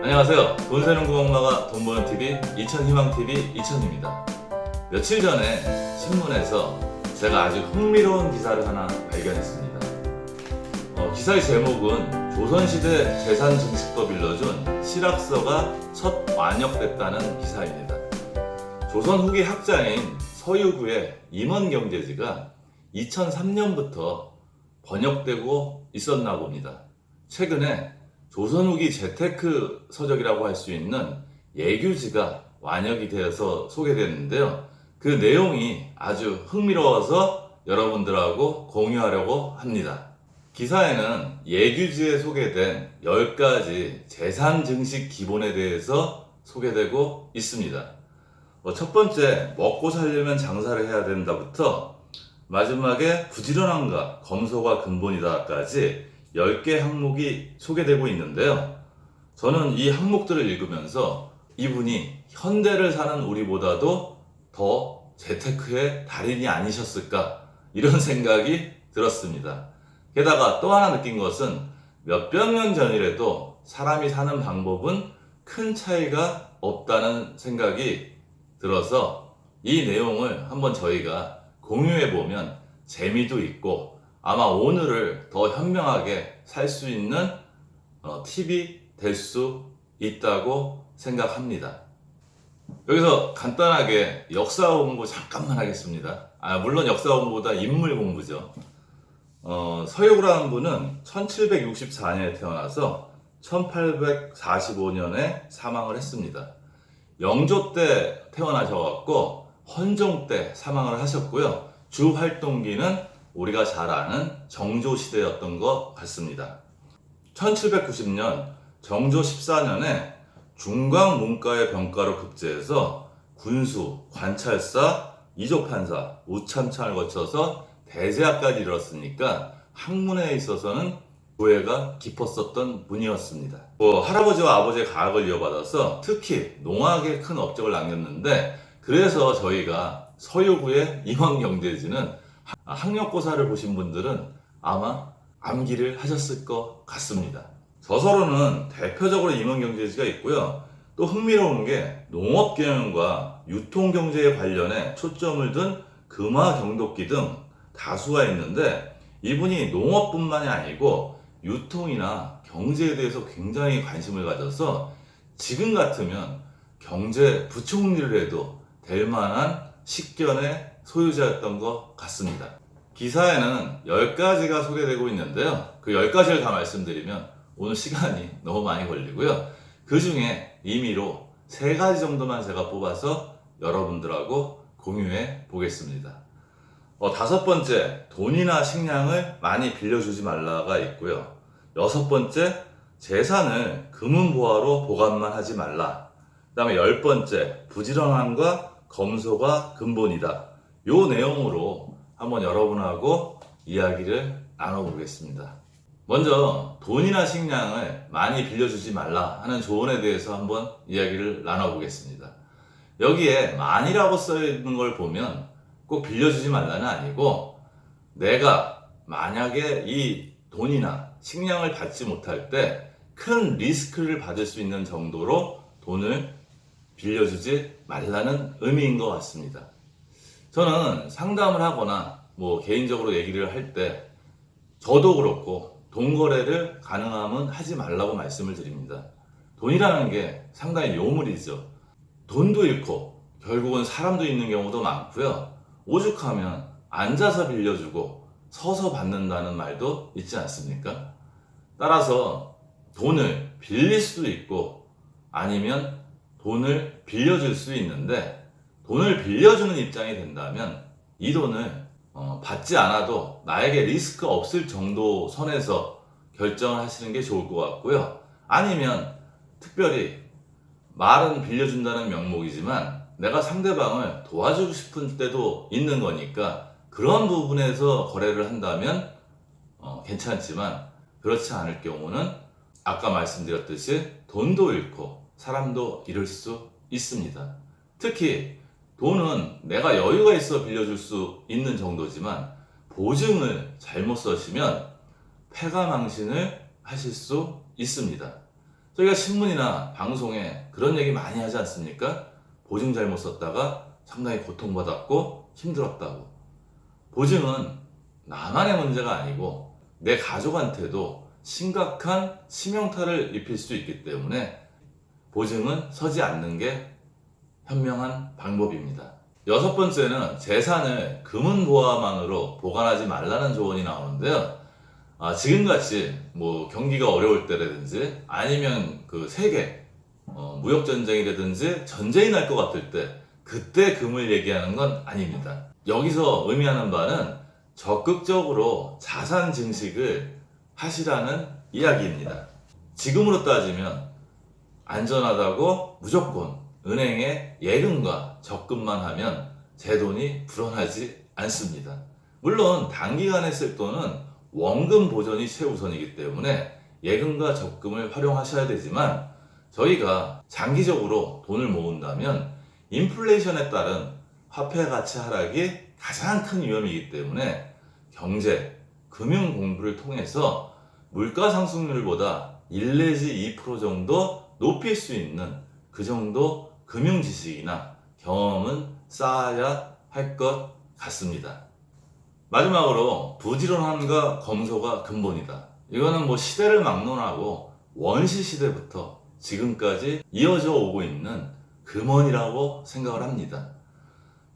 안녕하세요. 돈 세는 구멍마가 돈 버는 TV 이천희망TV 이천입니다. 며칠 전에 신문에서 제가 아주 흥미로운 기사를 하나 발견했습니다. 기사의 제목은 조선시대 재산증식법 일러준 실학서가 첫 완역됐다는 기사입니다. 조선 후기 학자인 서유구의 임원경제지가 2003년부터 번역되고 있었나 봅니다. 최근에 조선 후기 재테크 서적이라고 할 수 있는 예규지가 완역이 되어서 소개됐는데요. 그 내용이 아주 흥미로워서 여러분들하고 공유하려고 합니다. 기사에는 예규지에 소개된 10가지 재산 증식 기본에 대해서 소개되고 있습니다. 첫 번째, 먹고 살려면 장사를 해야 된다부터 마지막에 부지런함과 검소가 근본이다까지 10개 항목이 소개되고 있는데요. 저는 이 항목들을 읽으면서 이분이 현대를 사는 우리보다도 더 재테크의 달인이 아니셨을까 이런 생각이 들었습니다. 게다가 또 하나 느낀 것은 몇백 년 전이라도 사람이 사는 방법은 큰 차이가 없다는 생각이 들어서 이 내용을 한번 저희가 공유해보면 재미도 있고 아마 오늘을 더 현명하게 살 수 있는 팁이 될 수 있다고 생각합니다. 여기서 간단하게 역사 공부 잠깐만 하겠습니다. 물론 역사 공부보다 인물 공부죠. 서유구라는 분은 1764년에 태어나서 1845년에 사망을 했습니다. 영조 때 태어나셔갖고 헌종 때 사망을 하셨고요. 주 활동기는 우리가 잘 아는 정조시대였던 것 같습니다. 1790년 정조 14년에 중광문과의 병가로 급제해서 군수, 관찰사, 이조판사, 우참창을 거쳐서 대제학까지 이뤘으니까 학문에 있어서는 조예가 깊었었던 분이었습니다. 할아버지와 아버지의 가학을 이어받아서 특히 농학에 큰 업적을 남겼는데 그래서 저희가 서유구의 임원경제지는 학력고사를 보신 분들은 아마 암기를 하셨을 것 같습니다. 저서로는 대표적으로 임원경제지가 있고요. 또 흥미로운 게 농업경영과 유통경제에 관련해 초점을 둔 금화경독기 등 다수가 있는데 이분이 농업뿐만이 아니고 유통이나 경제에 대해서 굉장히 관심을 가져서 지금 같으면 경제부총리를 해도 될 만한 식견의 소유자였던 것 같습니다. 기사에는 10가지가 소개되고 있는데요. 그 10가지를 다 말씀드리면 오늘 시간이 너무 많이 걸리고요. 그 중에 임의로 3가지 정도만 제가 뽑아서 여러분들하고 공유해 보겠습니다. 5번째, 돈이나 식량을 많이 빌려주지 말라가 있고요. 6번째, 재산을 금은보화로 보관만 하지 말라. 그 다음에 10번째, 부지런함과 검소가 근본이다. 요 내용으로 한번 여러분하고 이야기를 나눠보겠습니다. 먼저 돈이나 식량을 많이 빌려주지 말라 하는 조언에 대해서 한번 이야기를 나눠보겠습니다. 여기에 많이라고 써있는 걸 보면 꼭 빌려주지 말라는 아니고 내가 만약에 이 돈이나 식량을 받지 못할 때 큰 리스크를 받을 수 있는 정도로 돈을 빌려주지 말라는 의미인 것 같습니다. 저는 상담을 하거나 개인적으로 얘기를 할 때 저도 그렇고 돈 거래를 가능하면 하지 말라고 말씀을 드립니다. 돈이라는 게 상당히 요물이죠. 돈도 잃고 결국은 사람도 잃는 경우도 많고요. 오죽하면 앉아서 빌려주고 서서 받는다는 말도 있지 않습니까? 따라서 돈을 빌릴 수도 있고 아니면 돈을 빌려줄 수 있는데 돈을 빌려주는 입장이 된다면 이 돈을 받지 않아도 나에게 리스크 없을 정도 선에서 결정을 하시는 게 좋을 것 같고요. 아니면 특별히 말은 빌려준다는 명목이지만 내가 상대방을 도와주고 싶은 때도 있는 거니까 그런 부분에서 거래를 한다면 괜찮지만 그렇지 않을 경우는 아까 말씀드렸듯이 돈도 잃고 사람도 잃을 수 있습니다. 특히 돈은 내가 여유가 있어 빌려줄 수 있는 정도지만 보증을 잘못 써시면 패가망신을 하실 수 있습니다. 저희가 신문이나 방송에 그런 얘기 많이 하지 않습니까? 보증 잘못 썼다가 상당히 고통받았고 힘들었다고. 보증은 나만의 문제가 아니고 내 가족한테도 심각한 치명타를 입힐 수 있기 때문에 보증은 서지 않는 게 현명한 방법입니다. 여섯 번째는 재산을 금은보화만으로 보관하지 말라는 조언이 나오는데요. 지금같이 뭐 경기가 어려울 때라든지 아니면 그 세계 무역전쟁이라든지 전쟁이 날 것 같을 때 그때 금을 얘기하는 건 아닙니다. 여기서 의미하는 바는 적극적으로 자산 증식을 하시라는 이야기입니다. 지금으로 따지면 안전하다고 무조건 은행에 예금과 적금만 하면 제 돈이 불어나지 않습니다. 물론 단기간에 쓸 돈은 원금 보전이 최우선이기 때문에 예금과 적금을 활용하셔야 되지만 저희가 장기적으로 돈을 모은다면 인플레이션에 따른 화폐 가치 하락이 가장 큰 위험이기 때문에 경제, 금융 공부를 통해서 물가 상승률보다 1 내지 2% 정도 높일 수 있는 그 정도 금융 지식이나 경험은 쌓아야 할 것 같습니다. 마지막으로 부지런함과 검소가 근본이다. 이거는 뭐 시대를 막론하고 원시 시대부터 지금까지 이어져 오고 있는 금원이라고 생각을 합니다.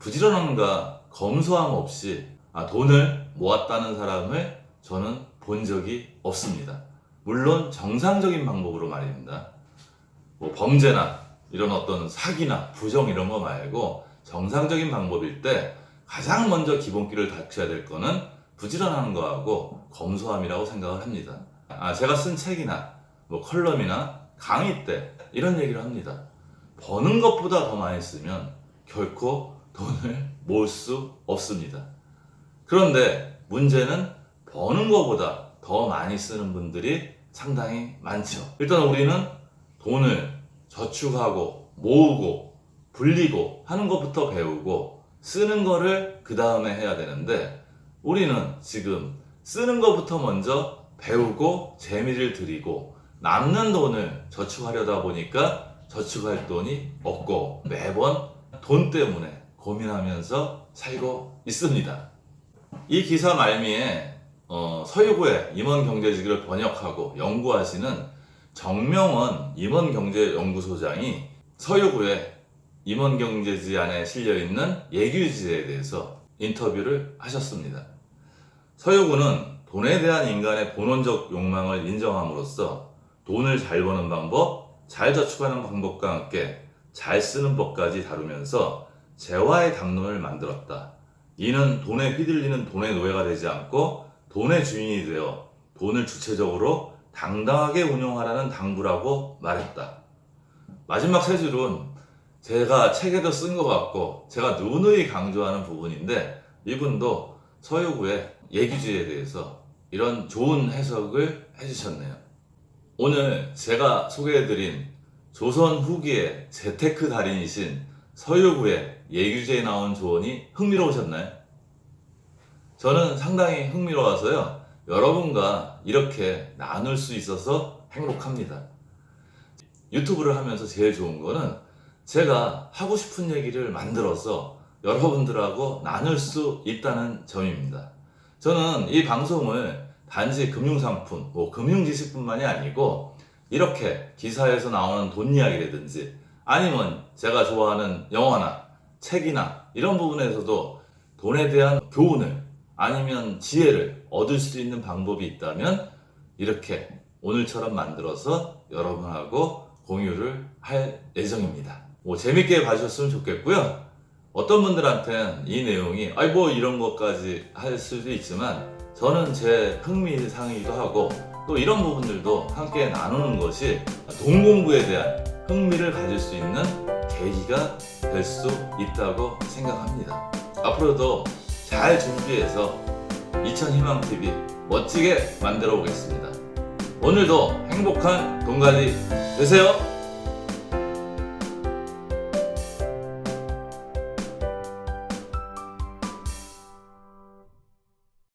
부지런함과 검소함 없이 돈을 모았다는 사람을 저는 본 적이 없습니다. 물론 정상적인 방법으로 말입니다. 뭐 범죄나 이런 어떤 사기나 부정 이런 거 말고 정상적인 방법일 때 가장 먼저 기본기를 갖춰야 될 거는 부지런한 거하고 검소함이라고 생각을 합니다. 제가 쓴 책이나 뭐 컬럼이나 강의 때 이런 얘기를 합니다. 버는 것보다 더 많이 쓰면 결코 돈을 모을 수 없습니다. 그런데 문제는 버는 것보다 더 많이 쓰는 분들이 상당히 많죠. 일단 우리는 돈을 저축하고 모으고 불리고 하는 것부터 배우고 쓰는 거를 그 다음에 해야 되는데 우리는 지금 쓰는 것부터 먼저 배우고 재미를 들이고 남는 돈을 저축하려다 보니까 저축할 돈이 없고 매번 돈 때문에 고민하면서 살고 있습니다. 이 기사 말미에 서유구의 임원경제지기를 번역하고 연구하시는 정명원 임원경제연구소장이 서유구의 임원경제지 안에 실려있는 예규지에 대해서 인터뷰를 하셨습니다. 서유구는 돈에 대한 인간의 본원적 욕망을 인정함으로써 돈을 잘 버는 방법, 잘 저축하는 방법과 함께 잘 쓰는 법까지 다루면서 재화의 담론을 만들었다. 이는 돈에 휘둘리는 돈의 노예가 되지 않고 돈의 주인이 되어 돈을 주체적으로 당당하게 운용하라는 당부라고 말했다. 마지막 세 줄은 제가 책에도 쓴 것 같고 제가 누누이 강조하는 부분인데 이분도 서유구의 예규지에 대해서 이런 좋은 해석을 해주셨네요. 오늘 제가 소개해드린 조선 후기의 재테크 달인이신 서유구의 예규지에 나온 조언이 흥미로우셨나요? 저는 상당히 흥미로워서요. 여러분과 이렇게 나눌 수 있어서 행복합니다. 유튜브를 하면서 제일 좋은 거는 제가 하고 싶은 얘기를 만들어서 여러분들하고 나눌 수 있다는 점입니다. 저는 이 방송을 단지 금융상품, 금융지식뿐만이 아니고 이렇게 기사에서 나오는 돈 이야기라든지 아니면 제가 좋아하는 영화나 책이나 이런 부분에서도 돈에 대한 교훈을 아니면 지혜를 얻을 수 있는 방법이 있다면 이렇게 오늘처럼 만들어서 여러분하고 공유를 할 예정입니다. 재밌게 봐주셨으면 좋겠고요. 어떤 분들한테는 이 내용이 이런 것까지 할 수도 있지만 저는 제 흥미사항이기도 하고 또 이런 부분들도 함께 나누는 것이 돈 공부에 대한 흥미를 가질 수 있는 계기가 될 수 있다고 생각합니다. 앞으로도 잘 준비해서 이천희망TV 멋지게 만들어 보겠습니다. 오늘도 행복한 돈관리 되세요.